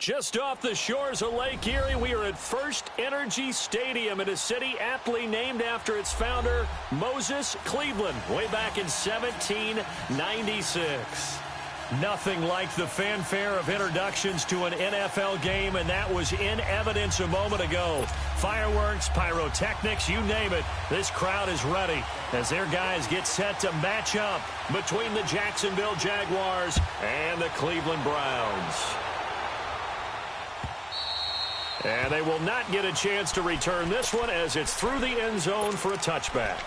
Just off the shores of Lake Erie, we are at First Energy Stadium in a city aptly named after its founder, Moses Cleveland, way back in 1796. Nothing like the fanfare of introductions to an NFL game, and that was in evidence a moment ago. Fireworks, pyrotechnics, you name it. This crowd is ready as their guys get set to match up between the Jacksonville Jaguars and the Cleveland Browns. And they will not get a chance to return this one as it's through the end zone for a touchback.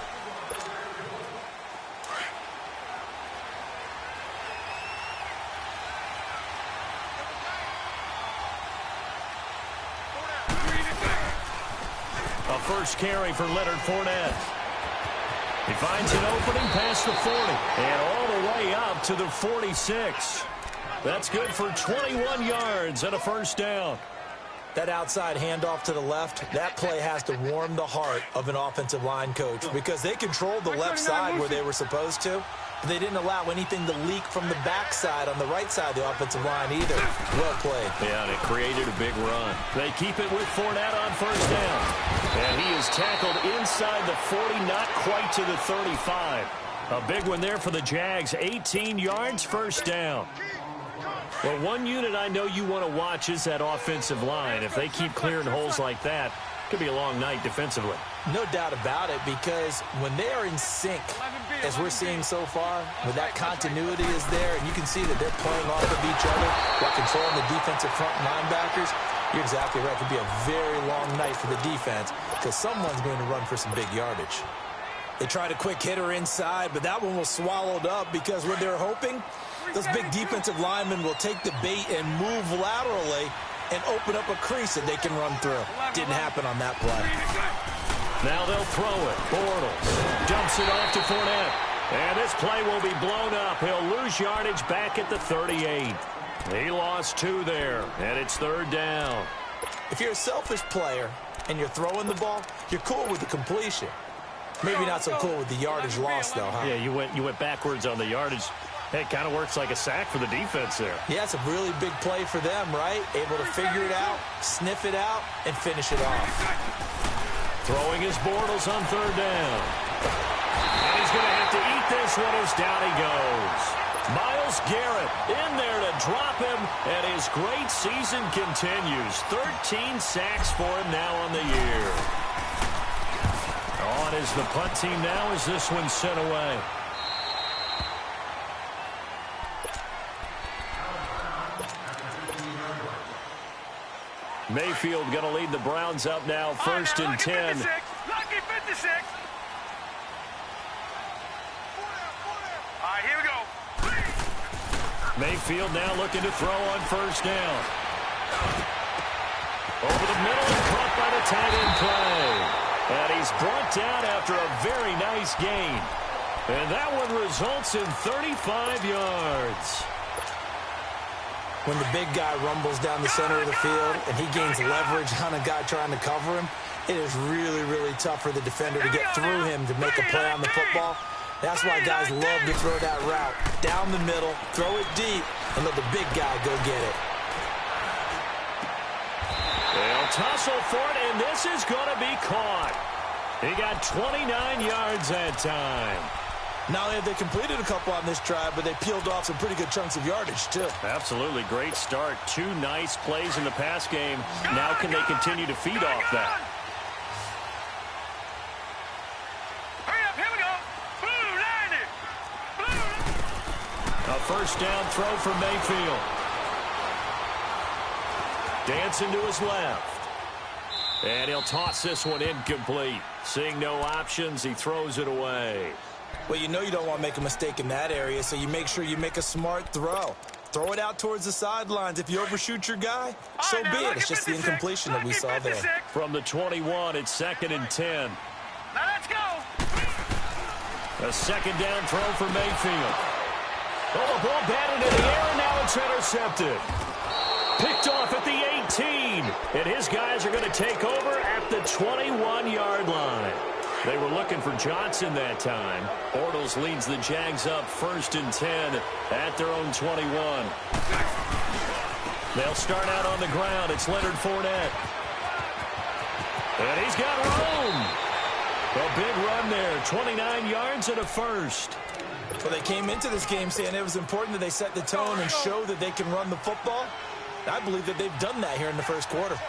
A first carry for Leonard Fournette. He finds an opening past the 40 and all the way up to the 46. That's good for 21 yards and a first down. That outside handoff to the left, that play has to warm the heart of an offensive line coach because they controlled the left side where they were supposed to. But they didn't allow anything to leak from the backside on the right side of the offensive line either. Well played. Yeah, and it created a big run. They keep it with Fournette on first down. And he is tackled inside the 40, not quite to the 35. A big one there for the Jags. 18 yards, first down. Well, one unit I know you want to watch is that offensive line. If they keep clearing holes like that, it could be a long night defensively. No doubt about it, because when they are in sync, as we're seeing so far, when that continuity is there, and you can see that they're playing off of each other while controlling the defensive front linebackers, you're exactly right. It could be a very long night for the defense because someone's going to run for some big yardage. They tried a quick hitter inside, but that one was swallowed up because when they're hoping, those big defensive linemen will take the bait and move laterally and open up a crease that they can run through. Didn't happen on that play. Now they'll throw it. Bortles dumps it off to Fournette. And this play will be blown up. He'll lose yardage back at the 38. He lost 2 there, and it's third down. If you're a selfish player and you're throwing the ball, you're cool with the completion. Maybe not so cool with the yardage loss, though, huh? Yeah, you went backwards on the yardage. Hey, it kind of works like a sack for the defense there. Yeah, it's a really big play for them, right? Able to figure it out, sniff it out, and finish it off. Throwing his Bortles on third down. And he's going to have to eat this one as down he goes. Myles Garrett in there to drop him, and his great season continues. 13 sacks for him now on the year. On is the punt team now as this one's sent away. Mayfield going to lead the Browns up now, first and 10. Lucky 56. All right, here we go. Mayfield now looking to throw on first down. Over the middle and caught by the tight end play. And he's brought down after a very nice gain. And that one results in 35 yards. When the big guy rumbles down the center of the field and he gains leverage on a guy trying to cover him, it is really, really tough for the defender to get through him to make a play on the football. That's why guys love to throw that route down the middle, throw it deep, and let the big guy go get it. They'll tussle for it, and this is going to be caught. He got 29 yards that time. Not only have they completed a couple on this drive, but they peeled off some pretty good chunks of yardage, too. Absolutely. Great start. 2 nice plays in the pass game. Now can they continue to feed off that? Hurry up, here we go. Blue, 90. Blue. A first down throw for Mayfield. Dancing to his left. And he'll toss this one incomplete. Seeing no options, he throws it away. Well, you know you don't want to make a mistake in that area, so you make sure you make a smart throw. Throw it out towards the sidelines. If you overshoot your guy, so be it. It's just the incompletion that we saw there. From the 21, it's second and 10. Now let's go. A second down throw for Mayfield. Oh, the ball batted in the air, and now it's intercepted. Picked off at the 18. And his guys are going to take over at the 21-yard line. They were looking for Johnson that time. Bortles leads the Jags up first and 10 at their own 21. They'll start out on the ground. It's Leonard Fournette. And he's got room. A big run there, 29 yards and a first. Well, they came into this game saying it was important that they set the tone and show that they can run the football. I believe that they've done that here in the first quarter.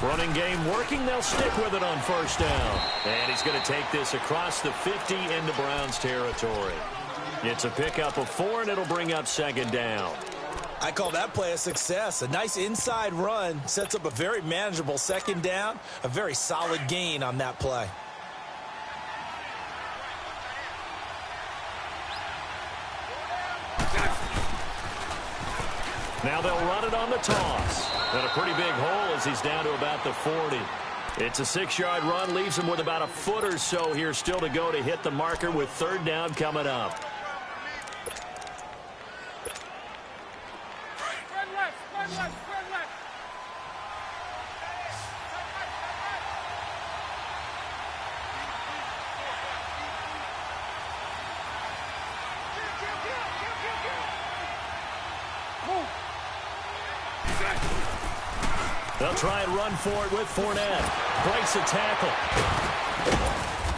Running game working. They'll stick with it on first down. And he's going to take this across the 50 into Browns territory. It's a pickup of 4, and it'll bring up second down. I call that play a success. A nice inside run sets up a very manageable second down. A very solid gain on that play. Now they'll run it on the toss. And a pretty big hole as he's down to about the 40. It's a 6-yard run, leaves him with about a foot or so here still to go to hit the marker with third down coming up. They'll try and run for it with Fournette. Breaks a tackle.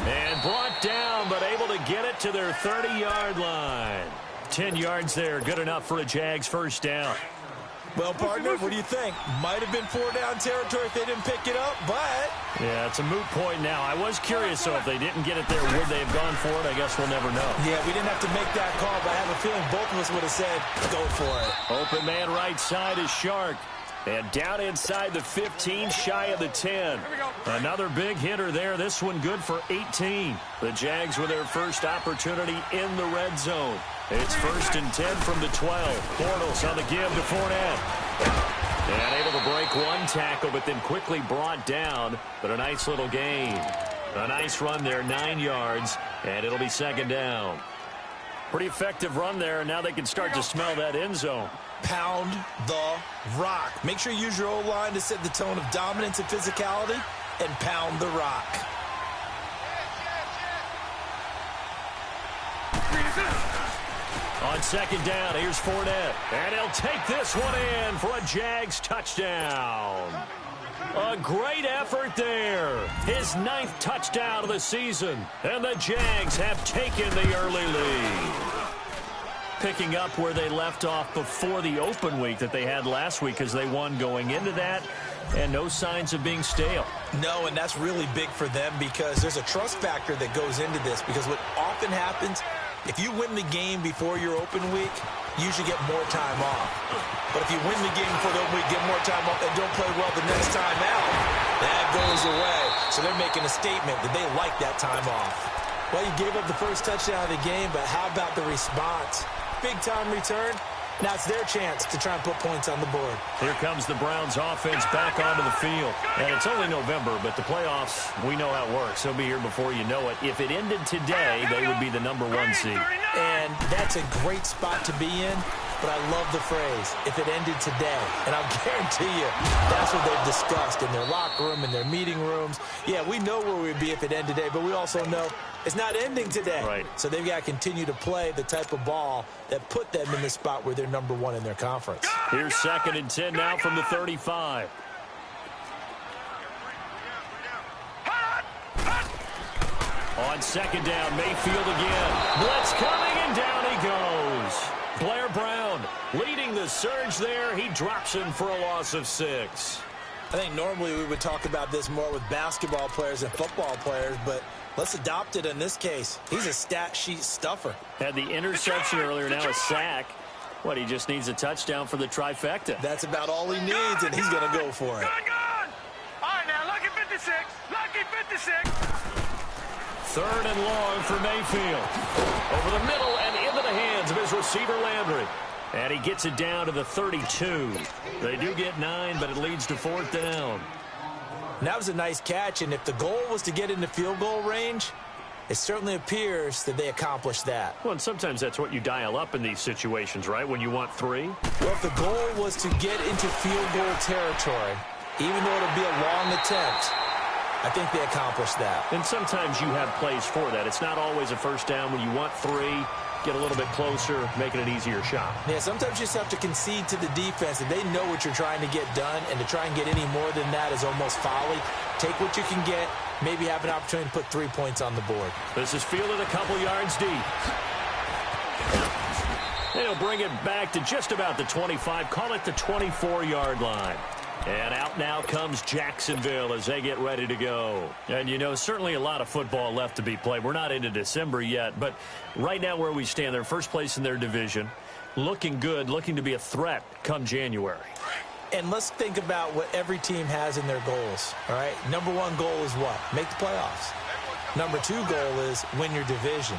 And brought down, but able to get it to their 30-yard line. 10 yards there, good enough for a Jags first down. Well, partner, what do you think? Might have been 4-down territory if they didn't pick it up, but... Yeah, it's a moot point now. I was curious, so if they didn't get it there, would they have gone for it? I guess we'll never know. Yeah, we didn't have to make that call, but I have a feeling both of us would have said, go for it. Open man right side is Shark. And down inside the 15, shy of the 10. Another big hitter there. This one good for 18. The Jags with their first opportunity in the red zone. It's 1st and 10 from the 12. Bortles on the give to Fournette. And able to break one tackle, but then quickly brought down. But a nice little gain. A nice run there, 9 yards. And it'll be second down. Pretty effective run there, and now they can start to smell that end zone. Pound the rock. Make sure you use your O-line to set the tone of dominance and physicality, and pound the rock. On second down, here's Fournette. And he'll take this one in for a Jags touchdown. A great effort there. His 9th touchdown of the season. And the Jags have taken the early lead. Picking up where they left off before the open week that they had last week as they won going into that. And no signs of being stale. No, and that's really big for them because there's a trust factor that goes into this. Because what often happens, if you win the game before your open week, you usually get more time off. But if you win the game before the open week, get more time off, and don't play well the next time out, that goes away. So they're making a statement that they like that time off. Well, you gave up the first touchdown of the game, but how about the response? Big-time return. Now it's their chance to try and put points on the board. Here comes the Browns offense back onto the field. And it's only November, but the playoffs, we know how it works. They'll be here before you know it. If it ended today, they would be the #1 seed. And that's a great spot to be in. But I love the phrase, if it ended today. And I'll guarantee you, that's what they've discussed in their locker room, in their meeting rooms. Yeah, we know where we'd be if it ended today, but we also know it's not ending today. Right. So they've got to continue to play the type of ball that put them in the spot where they're #1 in their conference. Here's 2nd and 10 now from the 35. On second down, Mayfield again. Blitz coming, and down he goes. Blair Brown leading the surge there. He drops him for a loss of 6. I think normally we would talk about this more with basketball players and football players, but let's adopt it in this case. He's a stat sheet stuffer. Had the interception earlier, now a sack. What, he just needs a touchdown for the trifecta. That's about all he needs, and he's going to go for it. All right, now, lucky 56. Lucky 56. 3rd and long for Mayfield. Over the middle and into the hands of his receiver, Landry. And he gets it down to the 32. They do get 9, but it leads to 4th down. And that was a nice catch, and if the goal was to get into field goal range, it certainly appears that they accomplished that. Well, and sometimes that's what you dial up in these situations, right, when you want 3? Well, if the goal was to get into field goal territory, even though it'll be a long attempt, I think they accomplished that. And sometimes you have plays for that. It's not always a first down when you want 3. get a little bit closer, making it easier shot. Yeah, sometimes you just have to concede to the defense, and they know what you're trying to get done, and to try and get any more than that is almost folly. Take what you can get, maybe have an opportunity to put 3 points on the board. This is fielded a couple yards deep. They'll bring it back to just about the 25, call it the 24-yard line. And out now comes Jacksonville as they get ready to go. And, you know, certainly a lot of football left to be played. We're not into December yet, but right now where we stand, they're first place in their division, looking good, looking to be a threat come January. And let's think about what every team has in their goals, all right? Number 1 goal is what? Make the playoffs. Number 2 goal is win your division.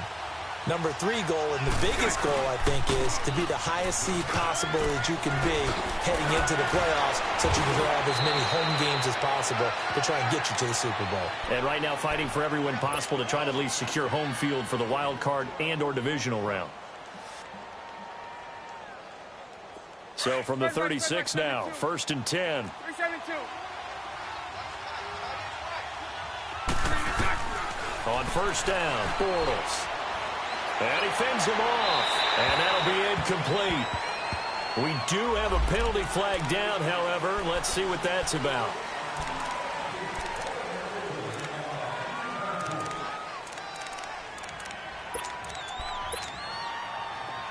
Number 3 goal, and the biggest goal, I think, is to be the highest seed possible that you can be heading into the playoffs so that you can have as many home games as possible to try and get you to the Super Bowl. And right now fighting for every win possible to try to at least secure home field for the wild card and or divisional round. So from the 36 now, 1st and 10. 372. On 1st down, Bortles. And he fends him off, and that'll be incomplete. We do have a penalty flag down, however. Let's see what that's about.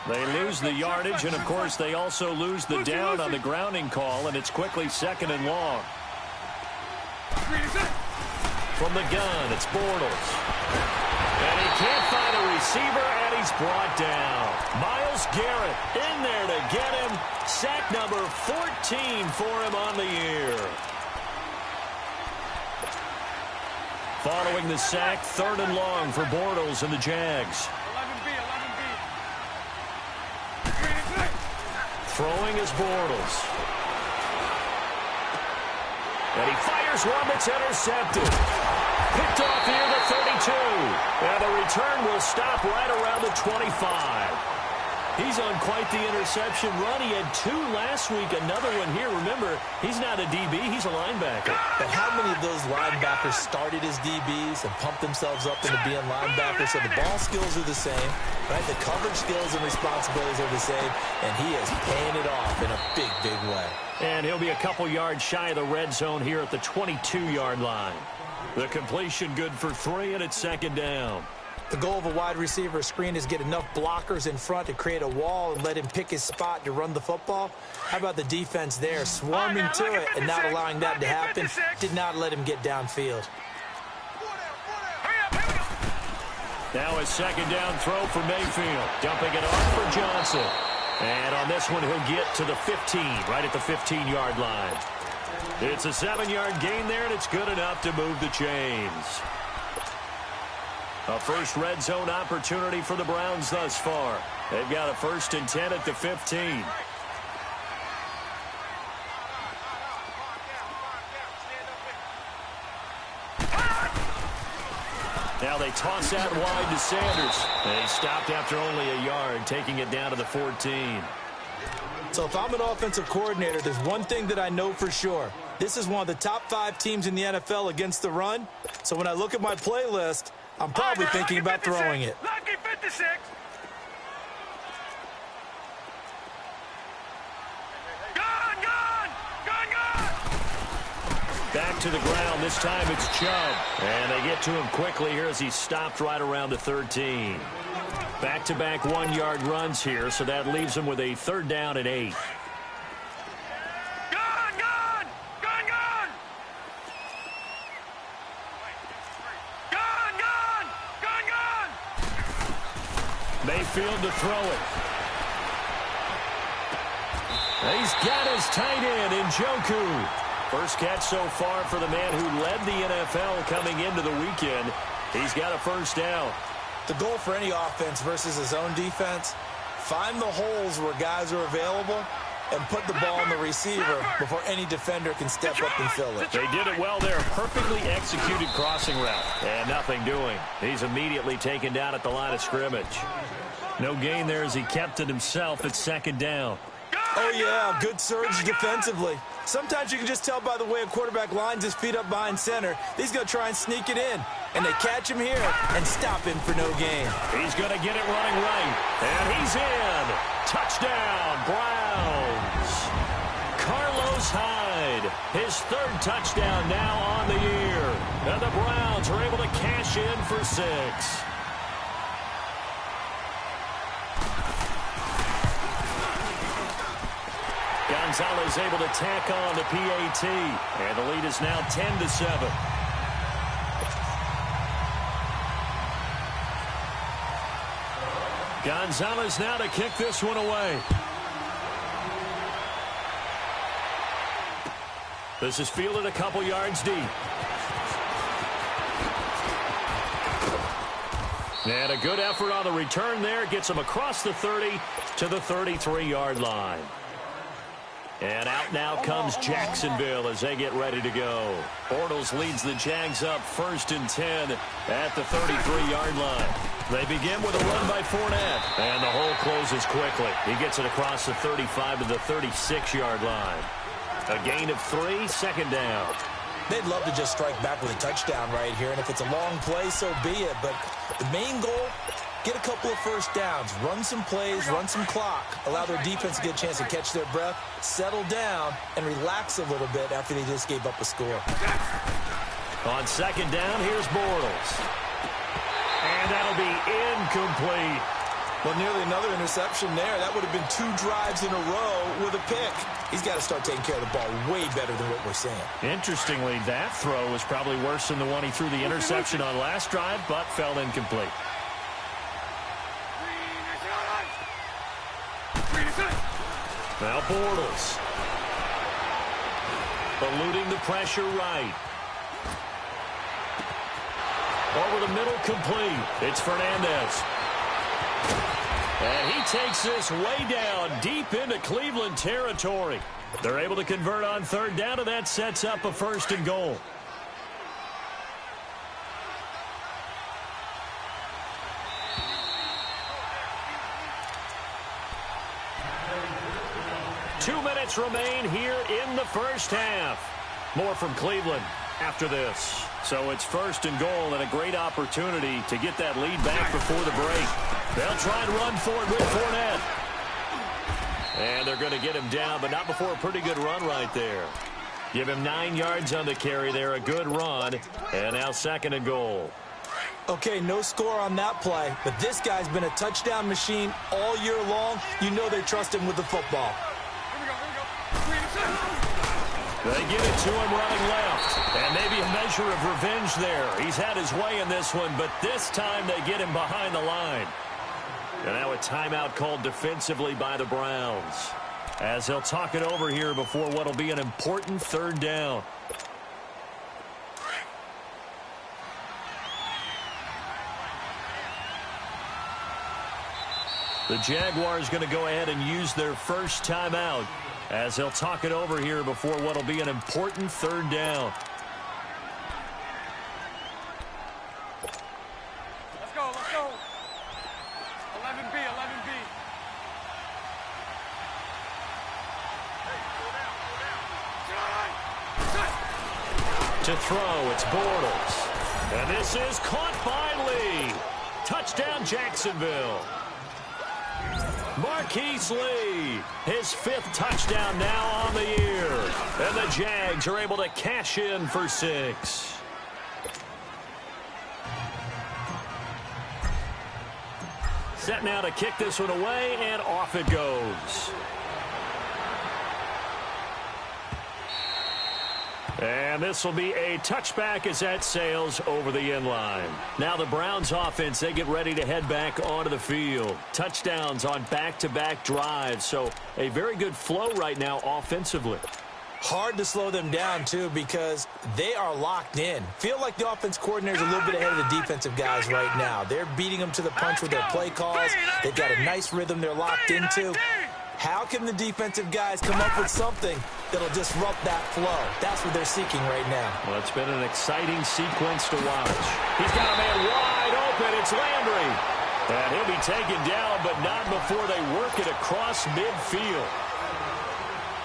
They lose the yardage, and, of course, they also lose the down on the grounding call, and it's quickly 2nd and long. From the gun, it's Bortles. And he can't find a receiver, and he's brought down. Myles Garrett in there to get him. Sack number 14 for him on the year. Following the sack, 3rd and long for Bortles and the Jags. 11B. Throwing is Bortles. And he fires one that's intercepted. Picked off near the 32. And the return will stop right around the 25. He's on quite the interception run. He had 2 last week, another one here. Remember, he's not a DB, he's a linebacker. But how many of those linebackers started as DBs and pumped themselves up into being linebackers? So the ball skills are the same, right? The coverage skills and responsibilities are the same, and he is paying it off in a big, big way. And he'll be a couple yards shy of the red zone here at the 22-yard line. The completion good for 3, and it's 2nd down. The goal of a wide receiver screen is get enough blockers in front to create a wall and let him pick his spot to run the football. How about the defense there, swarming to it and not allowing that to happen? Did not let him get downfield. Now a 2nd down throw for Mayfield. Dumping it off for Johnson. And on this one, he'll get to the 15, right at the 15-yard line. It's a 7-yard gain there, and it's good enough to move the chains. A first red zone opportunity for the Browns thus far. They've got a 1st and 10 at the 15. Now they toss out wide to Sanders. And he stopped after only a yard, taking it down to the 14. So if I'm an offensive coordinator, there's one thing that I know for sure. This is one of the top 5 teams in the NFL against the run. So when I look at my playlist, I'm probably thinking about throwing it. Lucky 56. Gone. Back to the ground. This time it's Chubb. And they get to him quickly here as he stopped right around the 13. Back-to-back 1-yard runs here, so that leaves him with a 3rd down and 8. Mayfield to throw it. He's got his tight end in Njoku. First catch so far for the man who led the NFL coming into the weekend. He's got a 1st down. The goal for any offense versus his own defense, find the holes where guys are available and put the ball on the receiver before any defender can step up and fill it. They did it well there. Perfectly executed crossing route. And nothing doing. He's immediately taken down at the line of scrimmage. No gain there as he kept it himself at 2nd down. Oh, yeah, good surge defensively. Sometimes you can just tell by the way a quarterback lines his feet up behind center. He's going to try and sneak it in. And they catch him here and stop him for no gain. He's going to get it running right. And he's in. Touchdown, Browns. Carlos Hyde, his third touchdown now on the year. And the Browns are able to cash in for 6. Gonzalez able to tack on the PAT. And the lead is now 10-7. Gonzalez now to kick this one away. This is fielded a couple yards deep. And a good effort on the return there. Gets him across the 30 to the 33-yard line. And out now comes Jacksonville as they get ready to go. Bortles leads the Jags up 1st and 10 at the 33-yard line. They begin with a run by Fournette. And the hole closes quickly. He gets it across the 35 to the 36-yard line. A gain of 3, 2nd down. They'd love to just strike back with a touchdown right here. And if it's a long play, so be it. But the main goal, get a couple of first downs, run some plays, run some clock, allow their defense to get a chance to catch their breath, settle down, and relax a little bit after they just gave up a score. On 2nd down, here's Bortles. And that'll be incomplete. Well, nearly another interception there. That would have been 2 drives in a row with a pick. He's got to start taking care of the ball way better than what we're seeing. Interestingly, that throw was probably worse than the one he threw the interception on last drive, but fell incomplete. Now Bortles. Eluding the pressure right. Over the middle, complete. It's Fernandez. And he takes this way down, deep into Cleveland territory. They're able to convert on 3rd down, and that sets up a 1st and goal. Two minutes remain here in the first half. More from Cleveland after this. So it's 1st and goal, and a great opportunity to get that lead back before the break. They'll try and run for it with Fournette. And they're going to get him down, but not before a pretty good run right there. Give him 9 yards on the carry there, a good run. And now 2nd and goal. Okay, no score on that play, but this guy's been a touchdown machine all year long. You know they trust him with the football. They give it to him running left. And maybe a measure of revenge there. He's had his way in this one, but this time they get him behind the line. And now a timeout called defensively by the Browns, as they'll talk it over here before what will be an important 3rd down. The Jaguars going to go ahead and use their first timeout, as they'll talk it over here before what will be an important 3rd down. Let's go, let's go. 11B, 11B. To throw, it's Bortles. And this is caught by Lee. Touchdown, Jacksonville. Marquise Lee, his 5th touchdown now on the year. And the Jags are able to cash in for 6. Set now to kick this one away, and off it goes. And this will be a touchback as that sails over the end line. Now the Browns offense, they get ready to head back onto the field. Touchdowns on back-to-back drives, so a very good flow right now offensively. Hard to slow them down, too, because they are locked in. Feel like the offense coordinator is a little bit ahead of the defensive guys right now. They're beating them to the punch with their play calls. They've got a nice rhythm they're locked into. How can the defensive guys come up with something that'll disrupt that flow? That's what they're seeking right now. Well, it's been an exciting sequence to watch. He's got a man wide open. It's Landry. And he'll be taken down, but not before they work it across midfield.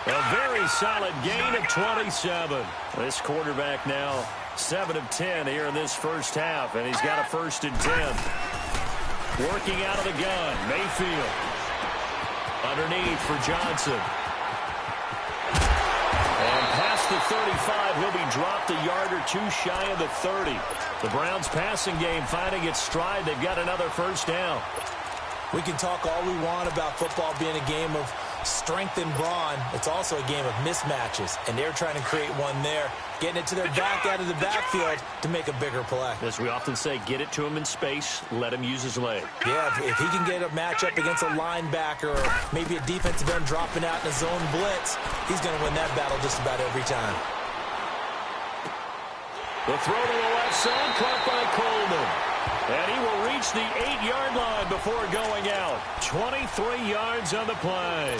A very solid gain of 27. This quarterback now 7 of 10 here in this first half, and he's got a 1st and 10. Working out of the gun, Mayfield. Underneath for Johnson. And past the 35, he'll be dropped a yard or two shy of the 30. The Browns passing game finding its stride. They've got another 1st down. We can talk all we want about football being a game of strength and brawn. It's also a game of mismatches, and they're trying to create one there, getting it to their back out of the backfield to make a bigger play. As we often say, get it to him in space, let him use his leg. Yeah, if he can get a matchup against a linebacker or maybe a defensive end dropping out in a zone blitz, he's going to win that battle just about every time. The throw to the left side, caught by Coleman. And he will reach the 8-yard line before going out. 23 yards on the play.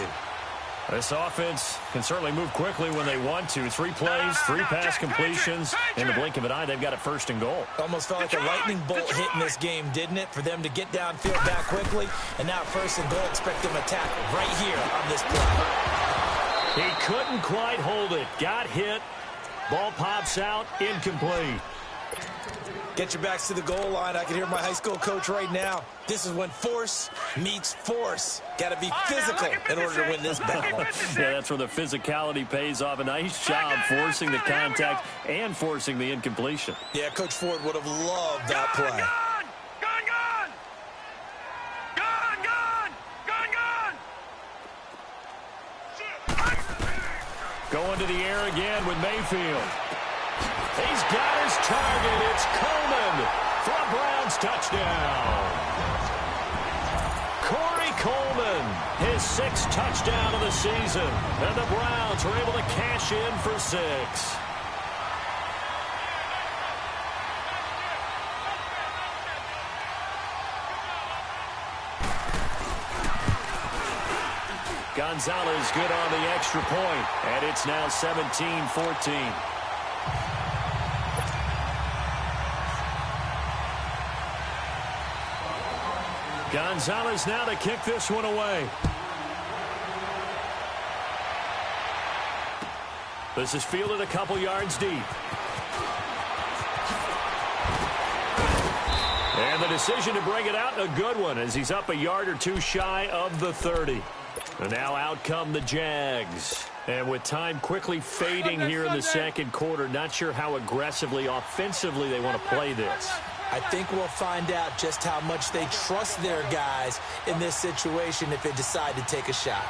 This offense can certainly move quickly when they want to. 3 plays, 3 pass completions. In the blink of an eye, they've got a 1st and goal. Almost felt like a lightning bolt hit in this game, didn't it? For them to get downfield back quickly. And now 1st and goal, expect them to attack right here on this play. He couldn't quite hold it. Got hit. Ball pops out, incomplete. Get your backs to the goal line. I can hear my high school coach right now. This is when force meets force. Got to be physical in order to win this battle. Yeah, that's where the physicality pays off. A nice job forcing the contact and forcing the incompletion. Yeah, Coach Ford would have loved that play. Going to the air again with Mayfield. He's got his target. It's Coleman for a Browns touchdown. Corey Coleman, his 6th touchdown of the season. And the Browns were able to cash in for 6. Gonzalez good on the extra point, and it's now 17-14. Gonzalez now to kick this one away. This is fielded a couple yards deep. And the decision to bring it out, a good one, as he's up a yard or two shy of the 30. And now out come the Jags. And with time quickly fading here in the second quarter, not sure how aggressively, offensively they want to play this. I think we'll find out just how much they trust their guys in this situation if they decide to take a shot.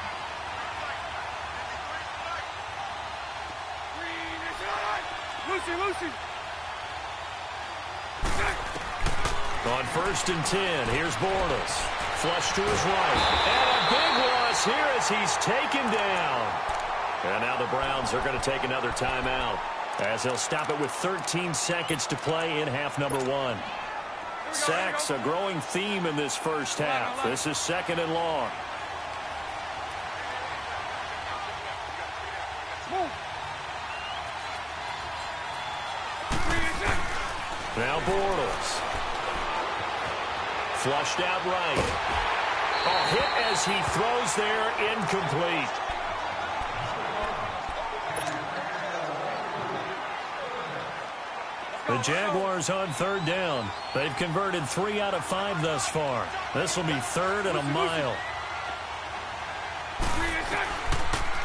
On 1st and 10, here's Bortles. Flush to his right. And a big loss here as he's taken down. And now the Browns are going to take another timeout, as they'll stop it with 13 seconds to play in half number 1. Sacks, a growing theme in this first half. This is 2nd and long. Now Bortles. Flushed out right. A hit as he throws there, incomplete. The Jaguars on 3rd down. They've converted 3 out of 5 thus far. This will be 3rd and a mile.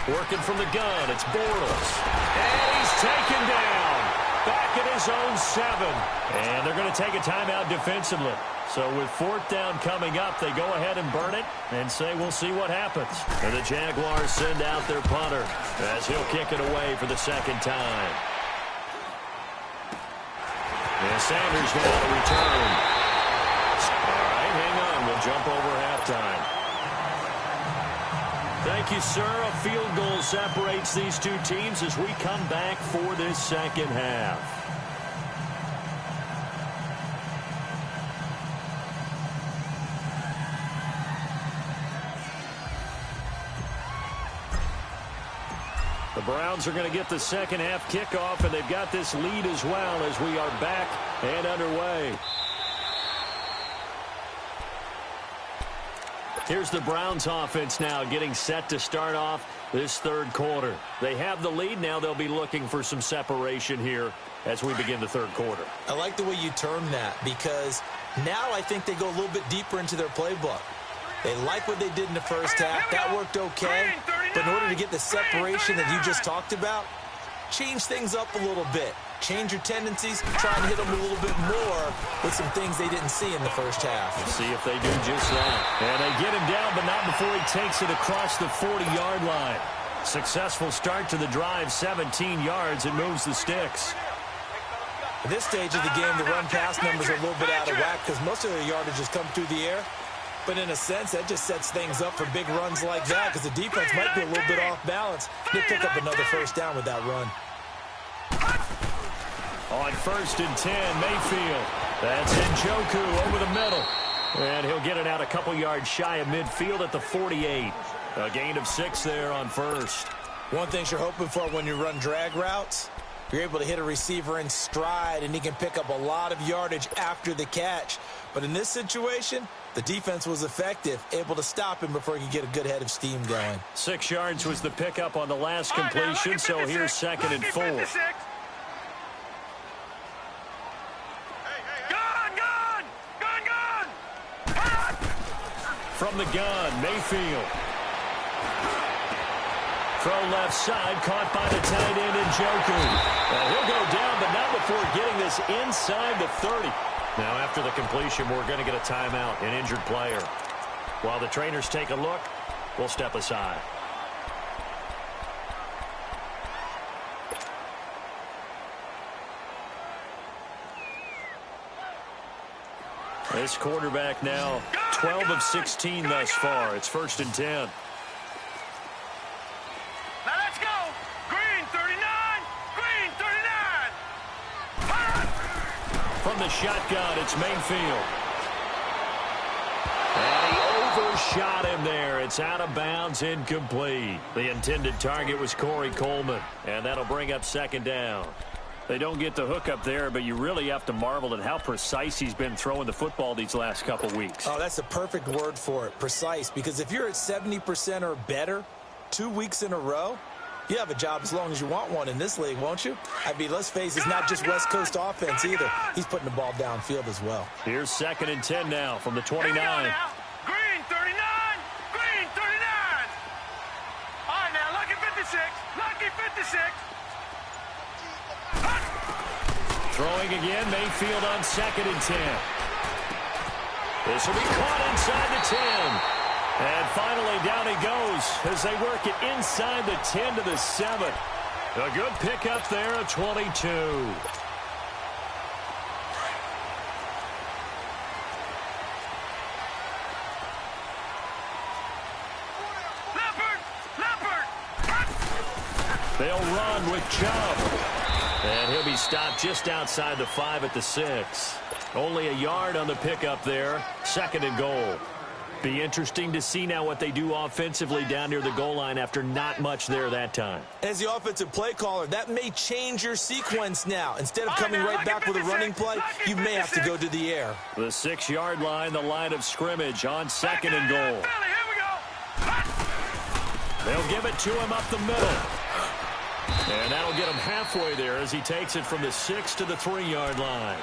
Working from the gun, it's Bortles. And he's taken down. Back at his own 7. And they're going to take a timeout defensively. So with 4th down coming up, they go ahead and burn it and say we'll see what happens. And the Jaguars send out their punter as he'll kick it away for the 2nd time. And Sanders now to return. All right, hang on. We'll jump over halftime. Thank you, sir. A field goal separates these two teams as we come back for this second half. The Browns are going to get the second half kickoff, and they've got this lead as well as we are back and underway. Here's the Browns offense now getting set to start off this third quarter. They have the lead. Now they'll be looking for some separation here as we begin the third quarter. I like the way you term that because now I think they go a little bit deeper into their playbook. They like what they did in the first half. That worked okay. But in order to get the separation that you just talked about, change things up a little bit. Change your tendencies, try and hit them a little bit more with some things they didn't see in the first half. Let's see if they do just that. And they get him down, but not before he takes it across the 40-yard line. Successful start to the drive, 17 yards, and moves the sticks. At this stage of the game, the run-pass numbers are a little bit out of whack because most of their yardage has come through the air. But in a sense, that just sets things up for big runs like that because the defense might be a little bit off balance. They pick up another first down with that run. On 1st and 10, Mayfield. That's Njoku over the middle. And he'll get it out a couple yards shy of midfield at the 48. A gain of 6 there on first. One thing you're hoping for when you run drag routes, you're able to hit a receiver in stride, and he can pick up a lot of yardage after the catch. But in this situation, the defense was effective, able to stop him before he could get a good head of steam going. 6 yards was the pickup on the last completion, so here's 2nd and 4. From the gun, Mayfield. Throw left side, caught by the tight end Njoku. He'll go down, but not before getting this inside the 30. Now, after the completion, we're going to get a timeout, an injured player. While the trainers take a look, we'll step aside. This quarterback now 12 of 16 thus far. It's 1st and 10. Now let's go. Green 39. Green 39. From the shotgun, it's Mayfield. And he overshot him there. It's out of bounds, incomplete. The intended target was Corey Coleman, and that'll bring up 2nd down. They don't get the hook up there, but you really have to marvel at how precise he's been throwing the football these last couple weeks. Oh, that's the perfect word for it, precise, because if you're at 70% or better 2 weeks in a row, you have a job as long as you want one in this league, won't you? I mean, let's face it, it's not just West Coast offense either. He's putting the ball downfield as well. Here's 2nd and 10 now from the 29. Green 39. Green 39. All right, now, lucky 56. Lucky 56. Throwing again, Mayfield on 2nd and 10. This will be caught inside the 10. And finally down he goes as they work it inside the 10 to the 7. A good pickup there at 22. They'll run with Chubb. And he'll be stopped just outside the 5 at the 6. Only a yard on the pickup there. 2nd and goal. Be interesting to see now what they do offensively down near the goal line after not much there that time. As the offensive play caller, that may change your sequence now. Instead of coming right back with a running play, you may have to go to the air. The 6-yard line, the line of scrimmage on 2nd and goal. They'll give it to him up the middle. And that'll get him halfway there as he takes it from the 6 to the 3-yard line.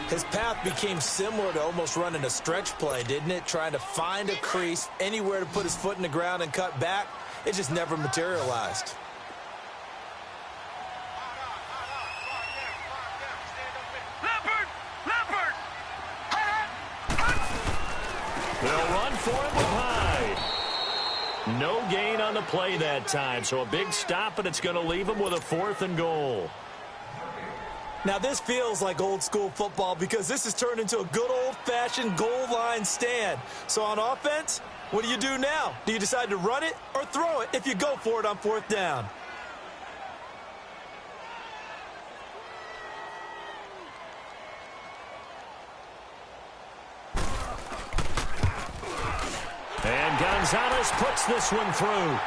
His path became similar to almost running a stretch play, didn't it? Trying to find a crease, anywhere to put his foot in the ground and cut back. It just never materialized. They'll run for it with Hyde. No gain on the play that time, so a big stop, and it's going to leave him with a 4th and goal. Now, this feels like old-school football because this has turned into a good old-fashioned goal line stand. So on offense, what do you do now? Do you decide to run it or throw it if you go for it on 4th down? And Gonzalez puts this one through.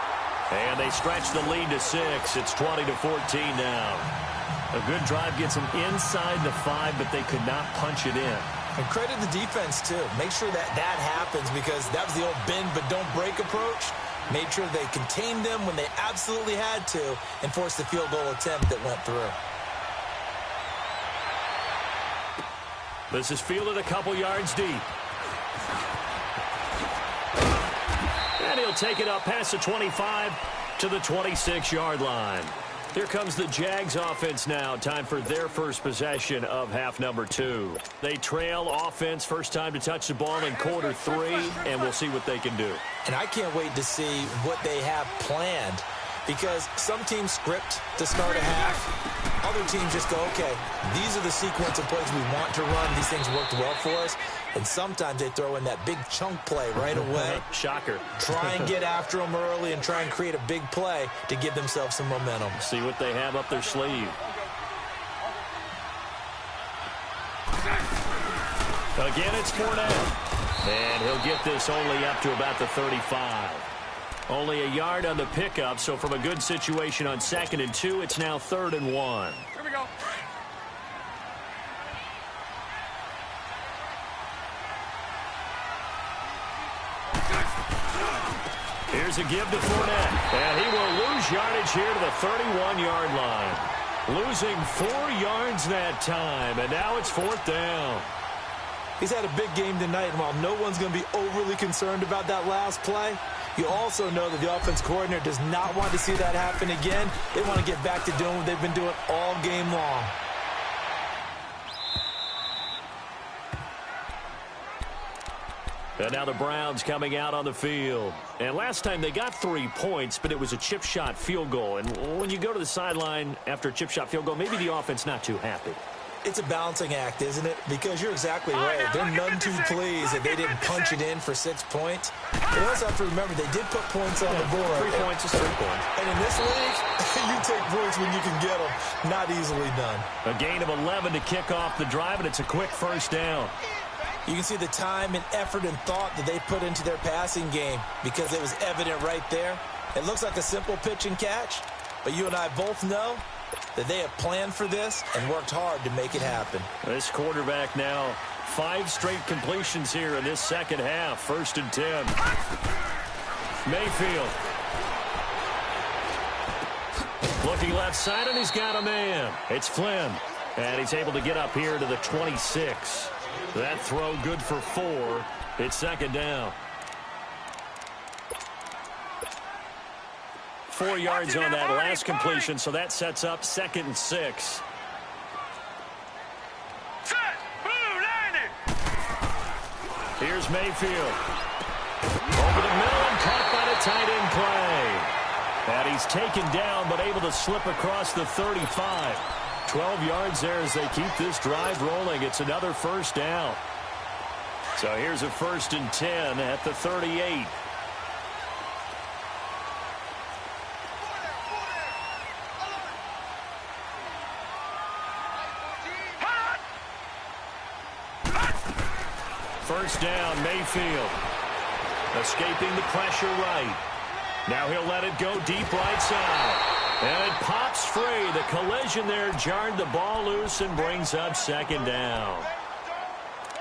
And they stretch the lead to 6. It's 20-14 now. A good drive gets them inside the 5, but they could not punch it in. And credit the defense, too. Make sure that that happens because that was the old bend but don't break approach. Made sure they contained them when they absolutely had to and forced the field goal attempt that went through. This is fielded a couple yards deep. And he'll take it up past the 25 to the 26-yard line. Here comes the Jags offense now. Time for their first possession of half number 2. They trail offense, first time to touch the ball in quarter 3, and we'll see what they can do. And I can't wait to see what they have planned because some teams script to start a half. Other teams just go, okay, these are the sequence of plays we want to run. These things worked well for us. And sometimes they throw in that big chunk play right away. Shocker. Try and get after them early and try and create a big play to give themselves some momentum. See what they have up their sleeve. Again, it's Fournette. And he'll get this only up to about the 35. Only a yard on the pickup, so from a good situation on 2nd and 2, it's now 3rd and 1. Here we go. Here's a give to Fournette. And he will lose yardage here to the 31-yard line. Losing 4 yards that time, and now it's 4th down. He's had a big game tonight, and while no one's going to be overly concerned about that last play, you also know that the offense coordinator does not want to see that happen again. They want to get back to doing what they've been doing all game long. And now the Browns coming out on the field. And last time they got 3 points, but it was a chip shot field goal. And when you go to the sideline after a chip shot field goal, maybe the offense not too happy. It's a balancing act, isn't it? Because you're exactly right. They're none too pleased that they didn't punch it in for 6 points. But you also have to remember they did put points on the board. 3 points is 3 points. And in this league, you take points when you can get them. Not easily done. A gain of 11 to kick off the drive, and it's a quick first down. You can see the time and effort and thought that they put into their passing game because it was evident right there. It looks like a simple pitch and catch, but you and I both know that they have planned for this and worked hard to make it happen. This quarterback now 5 straight completions here in this second half. 1st and 10. Mayfield. Looking left side, and he's got a man. It's Flynn. And he's able to get up here to the 26. That throw good for 4. It's 2nd down. 4 yards on that last completion, so that sets up 2nd and 6. Here's Mayfield. Over the middle and caught by the tight end play. And he's taken down but able to slip across the 35. 12 yards there as they keep this drive rolling. It's another first down. So here's a 1st and 10 at the 38. First down, Mayfield. Escaping the pressure right. Now he'll let it go deep right side. And it pops free. The collision there jarred the ball loose and brings up 2nd down.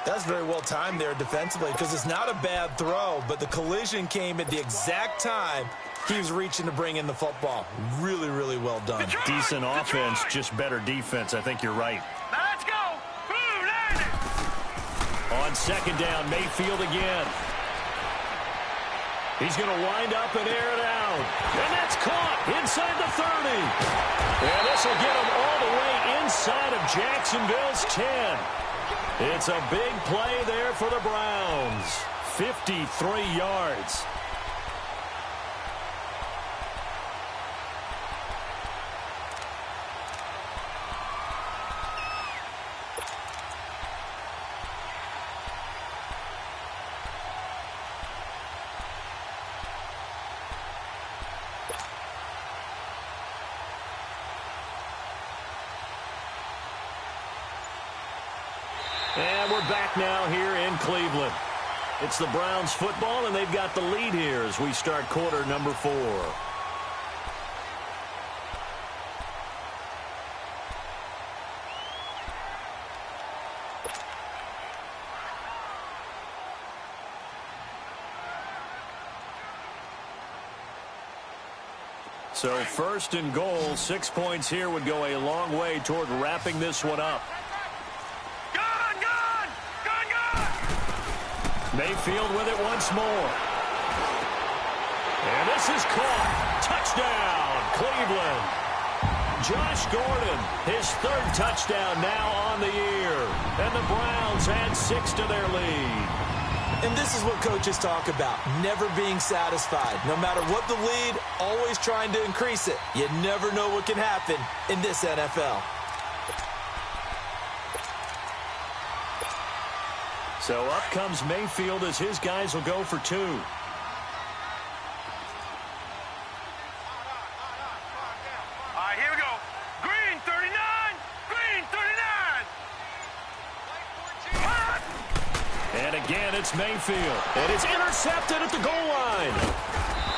That's very well timed there defensively because it's not a bad throw, but the collision came at the exact time he was reaching to bring in the football. Really, really well done. Decent offense, just better defense. I think you're right. Now let's go. On 2nd down, Mayfield again. He's going to wind up and air it out. And that's caught inside the 30. And this will get him all the way inside of Jacksonville's 10. It's a big play there for the Browns. 53 yards. And we're back now here in Cleveland. It's the Browns football, and they've got the lead here as we start quarter number 4. So first and goal, 6 points here would go a long way toward wrapping this one up. Gone, gone! Gone, gone! Mayfield with it once more. And this is caught. Touchdown, Cleveland. Josh Gordon, his third touchdown now on the year. And the Browns add 6 to their lead. And this is what coaches talk about, never being satisfied. No matter what the lead, always trying to increase it. You never know what can happen in this NFL. So up comes Mayfield as his guys will go for 2. All right, here we go. Green, 39! Green, 39! And again, it's Mayfield. And it's intercepted at the goal line.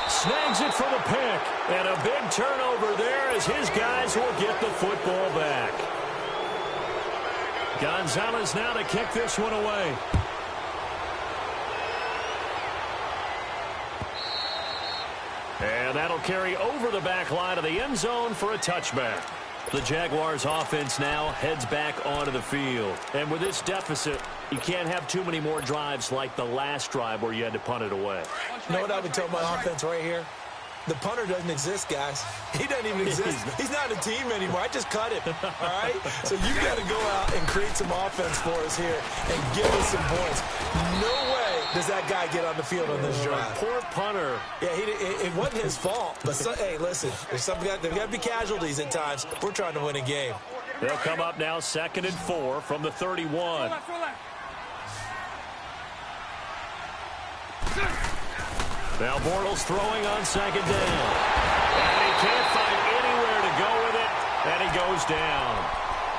Snags it for the pick. And a big turnover there as his guys will get the football back. Gonzalez now to kick this one away. And that'll carry over the back line of the end zone for a touchback. The Jaguars offense now heads back onto the field. And with this deficit, you can't have too many more drives like the last drive where you had to punt it away. You know what I would tell my offense right here? The punter doesn't exist, guys. He doesn't even exist. He's not a team anymore. I just cut him, all right? So you got to go out and create some offense for us here and give us some points. No way does that guy get on the field on this drive. Poor punter. Yeah, it wasn't his fault. But, hey, listen, there's got to be casualties at times. We're trying to win a game. They'll come up now 2nd and 4 from the 31. Now Bortles throwing on 2nd down. And he can't find anywhere to go with it, and he goes down.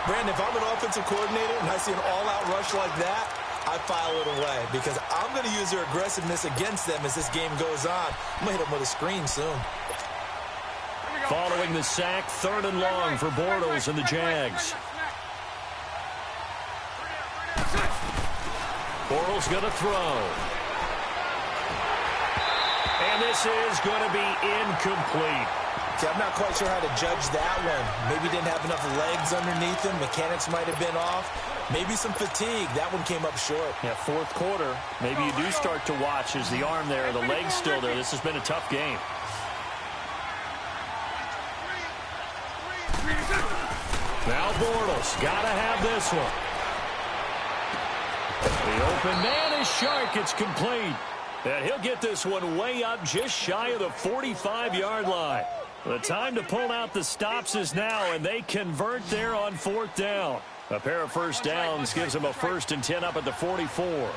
Brandon, if I'm an offensive coordinator and I see an all-out rush like that, I file it away because I'm going to use their aggressiveness against them as this game goes on. I'm going to hit them with a screen soon. Following the sack, 3rd and long for Bortles and the Jags. Bortles going to throw. And this is going to be incomplete. See, I'm not quite sure how to judge that one. Maybe didn't have enough legs underneath him. Mechanics might have been off. Maybe some fatigue. That one came up short. Yeah, 4th quarter. Maybe you do start to watch as the arm there, the leg's still there. This has been a tough game. Now Bortles. Got to have this one. The open man is Shark. It's complete. And he'll get this one way up just shy of the 45-yard line. The time to pull out the stops is now, and they convert there on 4th down. A pair of first downs gives them a 1st and 10 up at the 44. Lucy.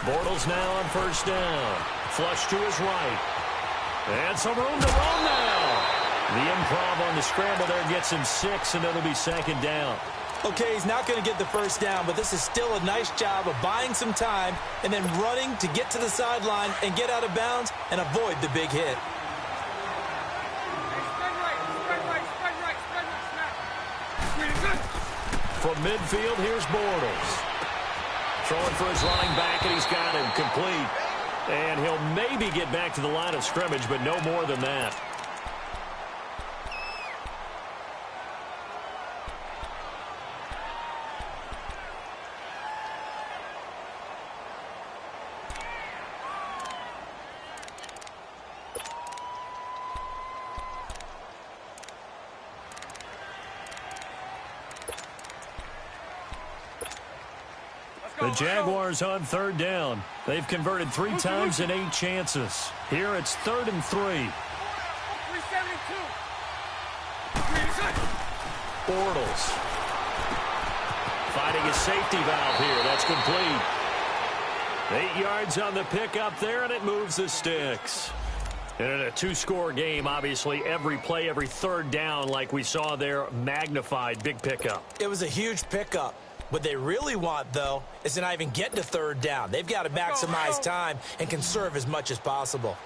Bortles now on 1st down. Flush to his right. And some room to run now. The improv on the scramble there gets him 6, and it'll be 2nd down. Okay, he's not going to get the 1st down, but this is still a nice job of buying some time and then running to get to the sideline and get out of bounds and avoid the big hit. From midfield, here's Bortles. Throwing for his running back, and he's got him complete. And he'll maybe get back to the line of scrimmage, but no more than that. The Jaguars on 3rd down. They've converted 3 times in 8 chances. Here it's 3rd and 3. 372. Bortles. Finding a safety valve here. That's complete. 8 yards on the pickup there, and it moves the sticks. And in a two-score game, obviously, every play, every third down, like we saw there, magnified. Big pickup. It was a huge pickup. What they really want, though, is to not even get to third down. They've got to maximize time and conserve as much as possible.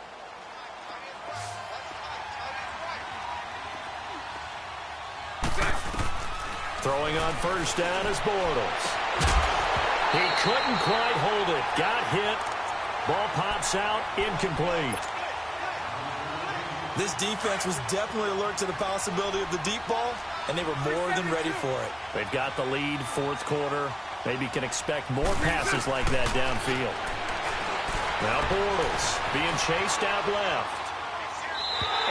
Throwing on first down is Bortles. He couldn't quite hold it. Got hit. Ball pops out. Incomplete. This defense was definitely alert to the possibility of the deep ball, and they were more than ready for it. They've got the lead, fourth quarter. Maybe can expect more passes like that downfield. Now Bortles being chased out left.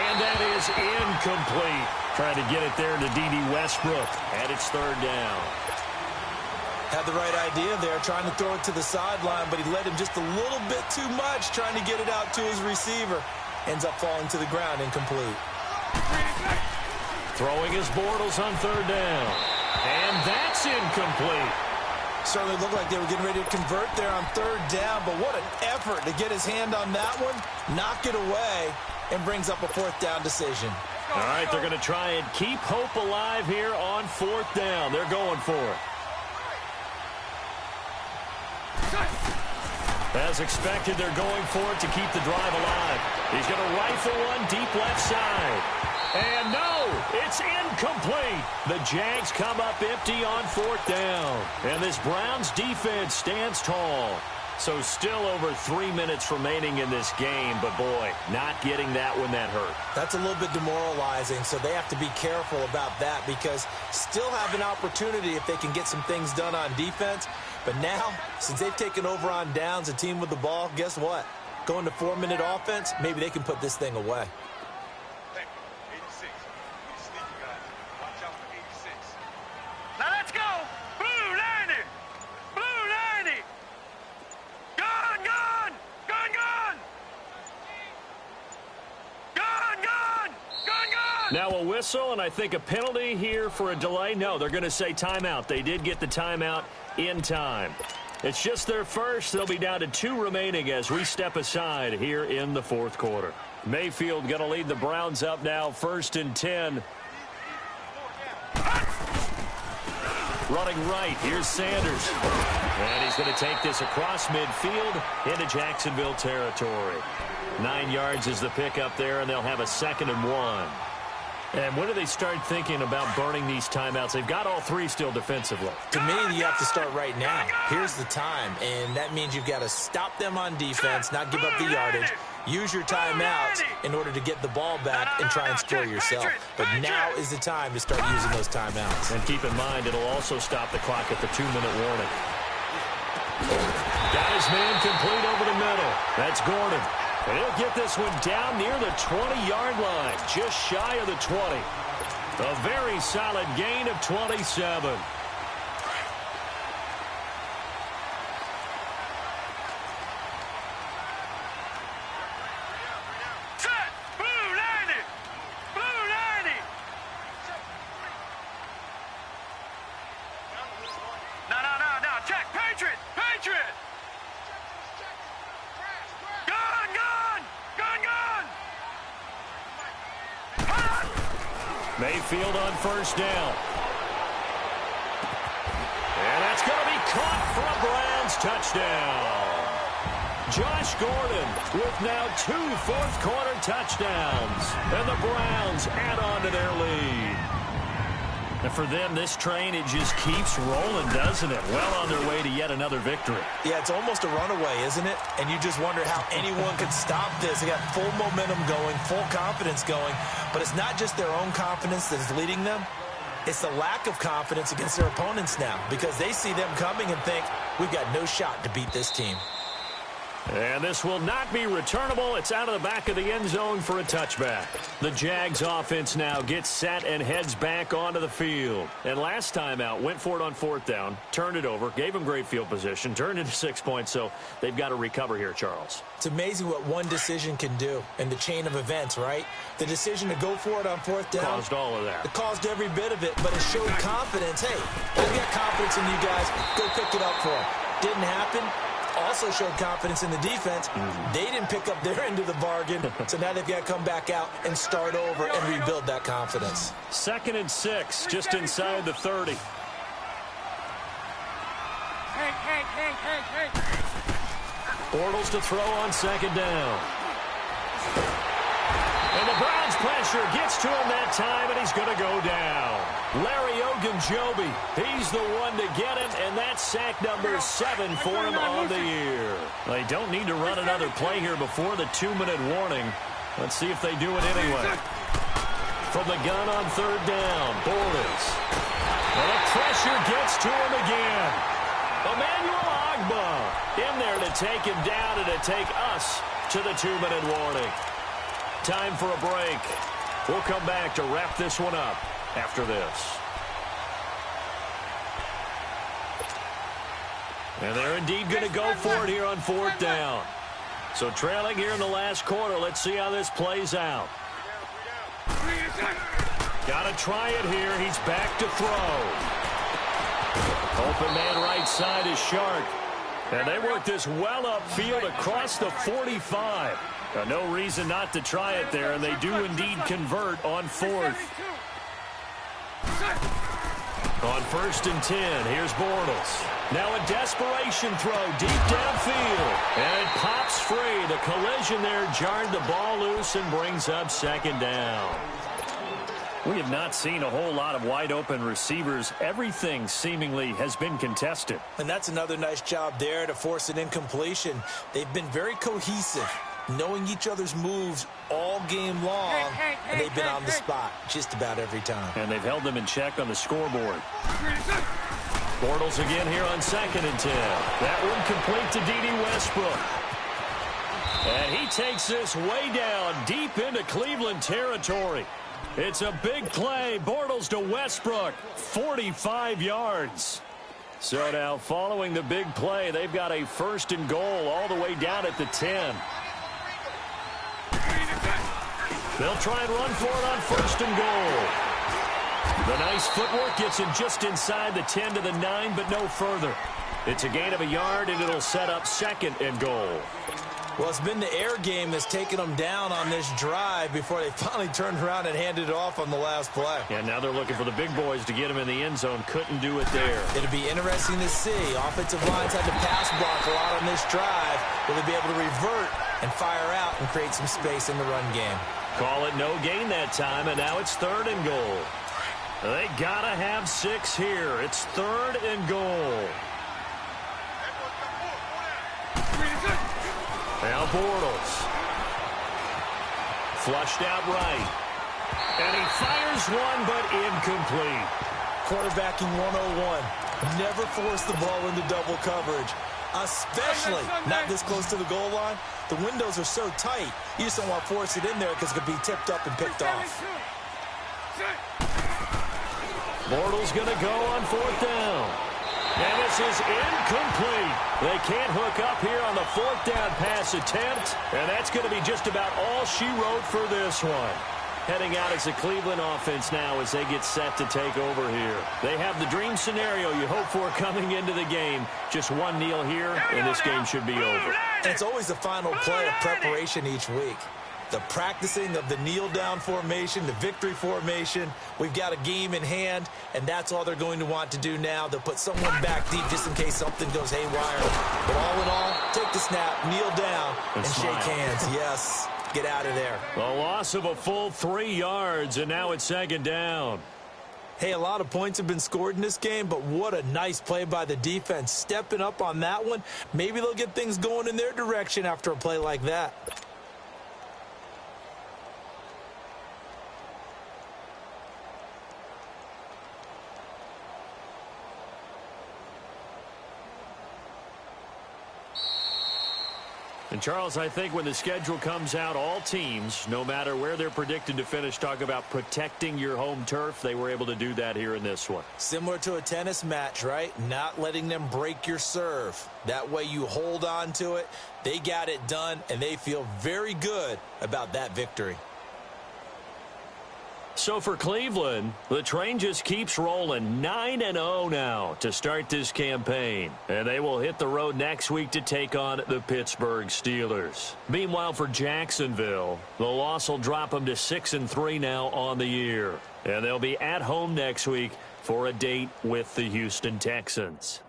And that is incomplete. Trying to get it there to D.D. Westbrook. And it's third down. Had the right idea there, trying to throw it to the sideline, but he led him just a little bit too much, trying to get it out to his receiver. Ends up falling to the ground, incomplete. Throwing his Bortles on third down. And that's incomplete. Certainly looked like they were getting ready to convert there on third down, but what an effort to get his hand on that one, knock it away, and brings up a fourth down decision. All right, they're going to try and keep hope alive here on fourth down. They're going for it. As expected, they're going for it to keep the drive alive. He's going to rifle one deep left side. And no, it's incomplete. The Jags come up empty on fourth down. And this Browns defense stands tall. So still over 3 minutes remaining in this game, but boy, not getting that one that hurt. That's a little bit demoralizing, so they have to be careful about that because still have an opportunity if they can get some things done on defense. But now, since they've taken over on downs, a team with the ball, guess what? Going to 4-minute offense, maybe they can put this thing away. Hey, 86. We sneaky guys. Watch out for 86. Now let's go! Blue 90! Blue 90! Gun, gun! Gun, gun! Gun, gun! Gun, gun! Now a whistle, and I think a penalty here for a delay. No, they're going to say timeout. They did get the timeout in time. It's just their first. They'll be down to 2 remaining as we step aside here in the fourth quarter. Mayfield going to lead the Browns up now, 1st and 10. Running right, here's Sanders. And he's going to take this across midfield into Jacksonville territory. 9 yards is the pickup there, and they'll have a 2nd and 1. And when do they start thinking about burning these timeouts? They've got all 3 still defensively. To me, you have to start right now. Here's the time, and that means you've got to stop them on defense, not give up the yardage, use your timeouts in order to get the ball back and try and score yourself. But now is the time to start using those timeouts. And keep in mind, it'll also stop the clock at the 2-minute warning. Got his man complete over the middle. That's Gordon. And he'll get this one down near the 20-yard line, just shy of the 20. A very solid gain of 27. Set! Blue 90! Blue 90! No. Check! Patriot! Patriot! Gun! Gun! Gun! Gun! Mayfield on first down. And that's going to be caught for a Browns touchdown. Josh Gordon with now 2 fourth-quarter touchdowns. And the Browns add on to their lead. And for them, this train, it just keeps rolling, doesn't it? Well on their way to yet another victory. Yeah, it's almost a runaway, isn't it? And you just wonder how anyone could stop this. They got full momentum going, full confidence going. But it's not just their own confidence that is leading them. It's the lack of confidence against their opponents now because they see them coming and think, we've got no shot to beat this team. And this will not be returnable. It's out of the back of the end zone for a touchback. The Jags offense now gets set and heads back onto the field. And last time out, went for it on 4th down, turned it over, gave them great field position, turned it to 6 points, so they've got to recover here, Charles. It's amazing what one decision can do in the chain of events, right? The decision to go for it on 4th down. Caused all of that. It caused every bit of it, but it showed confidence. Hey, I've got confidence in you guys. Go pick it up for them. Didn't happen. also showed confidence in the defense. They didn't pick up their end of the bargain, so now they've got to come back out and start over and rebuild that confidence. 2nd and 6, just inside the 30. Bortles to throw on 2nd down. And the Browns pressure gets to him that time, and he's going to go down. Larry Ogunjobi, he's the one to get him, and that's sack number 7 for him on the year. They don't need to run another play here before the 2-minute warning. Let's see if they do it anyway. From the gun on 3rd down, Bortles. And the pressure gets to him again. Emmanuel Ogbah in there to take him down and to take us to the 2-minute warning. Time for a break. We'll come back to wrap this one up after this. And they're indeed going to go for it here on 4th down. So trailing here in the last quarter. Let's see how this plays out. Got to try it here. He's back to throw. Open man right side is Shark. And they work this well upfield across the 45. No reason not to try it there, and they do indeed convert on 4th. On 1st and 10, here's Bortles. Now a desperation throw deep downfield. And it pops free. The collision there jarred the ball loose and brings up 2nd down. We have not seen a whole lot of wide-open receivers. Everything seemingly has been contested. And that's another nice job there to force an incompletion. They've been very cohesive, knowing each other's moves all game long, and they've been on the spot just about every time. And they've held them in check on the scoreboard. Bortles again here on 2nd and 10. That one complete to D.D. Westbrook. And he takes this way down deep into Cleveland territory. It's a big play. Bortles to Westbrook, 45 yards. So now following the big play, they've got a 1st and goal all the way down at the 10. They'll try and run for it on 1st and goal. The nice footwork gets him just inside the 10 to the 9, but no further. It's a gain of a yard, and it'll set up 2nd and goal. Well, it's been the air game that's taken them down on this drive before they finally turned around and handed it off on the last play. And now they're looking for the big boys to get him in the end zone. Couldn't do it there. It'll be interesting to see. Offensive lines had to pass block a lot on this drive. Will they be able to revert and fire out and create some space in the run game? Call it no gain that time, and now it's 3rd and goal. They gotta have 6 here. It's 3rd and goal. Now Bortles. Flushed out right. And he fires one, but incomplete. Quarterbacking 101. Never force the ball into double coverage, especially not this close to the goal line. The windows are so tight, you just don't want to force it in there because it could be tipped up and picked off. Bortles going to go on 4th down. And this is incomplete. They can't hook up here on the 4th down pass attempt. And that's going to be just about all she wrote for this one. Heading out as a Cleveland offense now as they get set to take over here. They have the dream scenario you hope for coming into the game. Just one kneel here, and this game should be over. And it's always the final play of preparation each week. The practicing of the kneel-down formation, the victory formation. We've got a game in hand, and that's all they're going to want to do now. They'll put someone back deep just in case something goes haywire. But all in all, take the snap, kneel down, and shake hands. Yes, get out of there. A loss of a full 3 yards, and now it's 2nd down. Hey, a lot of points have been scored in this game, but what a nice play by the defense. Stepping up on that one. Maybe they'll get things going in their direction after a play like that. And, Charles, I think when the schedule comes out, all teams, no matter where they're predicted to finish, talk about protecting your home turf. They were able to do that here in this one. Similar to a tennis match, right? Not letting them break your serve. That way you hold on to it. They got it done, and they feel very good about that victory. So for Cleveland, the train just keeps rolling 9-0 now to start this campaign. And they will hit the road next week to take on the Pittsburgh Steelers. Meanwhile, for Jacksonville, the loss will drop them to 6-3 now on the year. And they'll be at home next week for a date with the Houston Texans.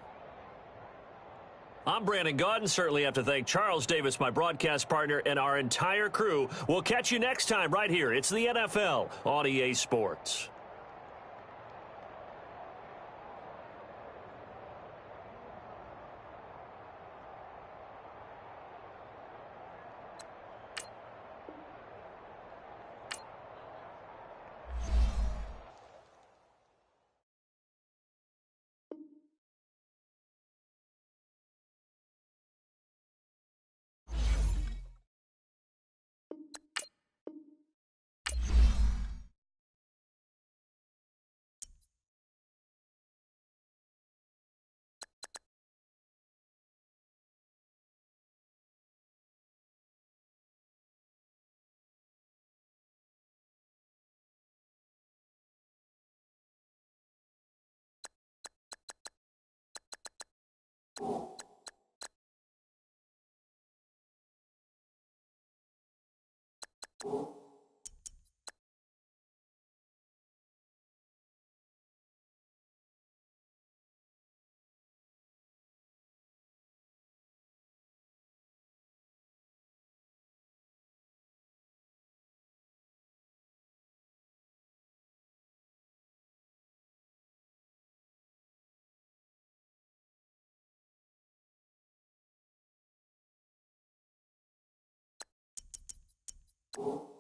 I'm Brandon Gaudin. Certainly have to thank Charles Davis, my broadcast partner, and our entire crew. We'll catch you next time right here. It's the NFL on EA Sports. You